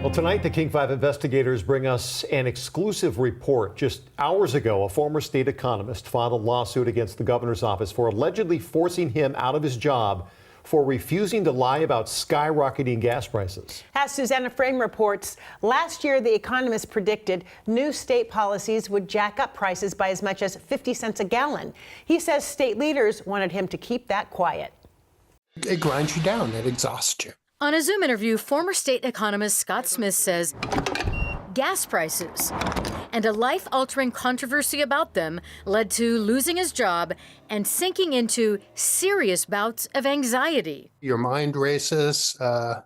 Well, tonight, the King 5 investigators bring us an exclusive report. Just hours ago, a former state economist filed a lawsuit against the governor's office for allegedly forcing him out of his job for refusing to lie about skyrocketing gas prices. As Susanna Frame reports, last year the economist predicted new state policies would jack up prices by as much as 50 cents a gallon. He says state leaders wanted him to keep that quiet. It grinds you down. It exhausts you. On a Zoom interview, former state economist Scott Smith says gas prices and a life-altering controversy about them led to losing his job and sinking into serious bouts of anxiety. Your mind races. Oh,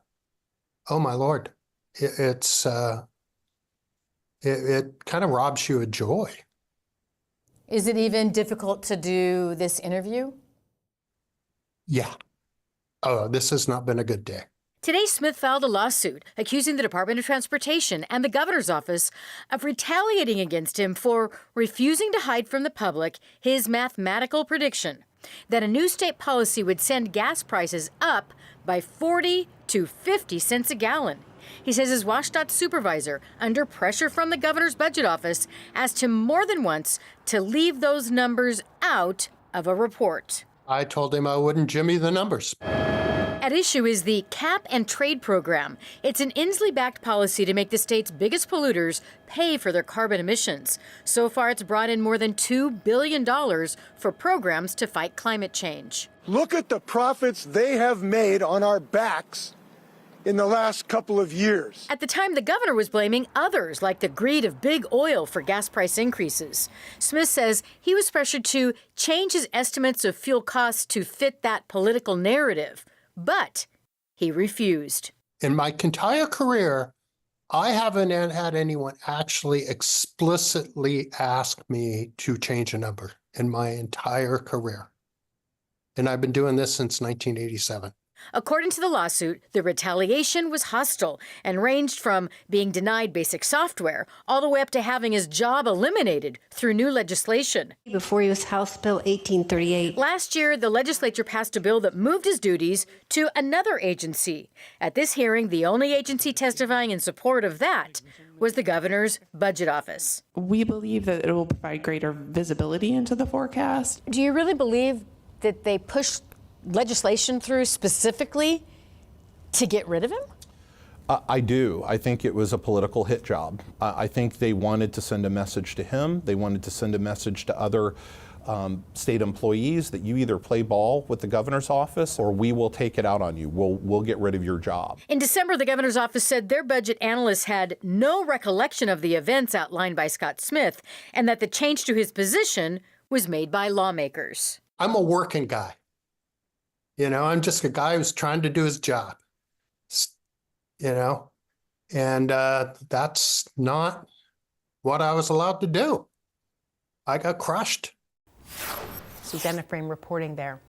my Lord. It kind of robs you of joy. Is it even difficult to do this interview? Yeah. Oh, this has not been a good day. Today, Smith filed a lawsuit accusing the Department of Transportation and the governor's office of retaliating against him for refusing to hide from the public his mathematical prediction that a new state policy would send gas prices up by 40 to 50 cents a gallon. He says his WSDOT supervisor, under pressure from the governor's budget office, asked him more than once to leave those numbers out of a report. I told him I wouldn't jimmy the numbers. At issue is the Cap and Trade Program. It's an Inslee-backed policy to make the state's biggest polluters pay for their carbon emissions. So far, it's brought in more than $2 billion for programs to fight climate change. Look at the profits they have made on our backs in the last couple of years. At the time, the governor was blaming others, like the greed of big oil for gas price increases. Smith says he was pressured to change his estimates of fuel costs to fit that political narrative. But he refused. In my entire career, I haven't had anyone actually explicitly ask me to change a number in my entire career. And I've been doing this since 1987. According to the lawsuit, the retaliation was hostile and ranged from being denied basic software all the way up to having his job eliminated through new legislation. Before he was House Bill 1838. Last year, the legislature passed a bill that moved his duties to another agency. At this hearing, the only agency testifying in support of that was the governor's budget office. We believe that it will provide greater visibility into the forecast. Do you really believe that they pushed legislation through specifically to get rid of him? I do. I think it was a political hit job. I think they wanted to send a message to him. They wanted to send a message to other state employees that you either play ball with the governor's office or we will take it out on you. We'll get rid of your job. In December, the governor's office said their budget analysts had no recollection of the events outlined by Scott Smith and that the change to his position was made by lawmakers. I'm a working guy. You know, I'm just a guy who's trying to do his job, you know, and that's not what I was allowed to do. I got crushed. Susanna Frame reporting there.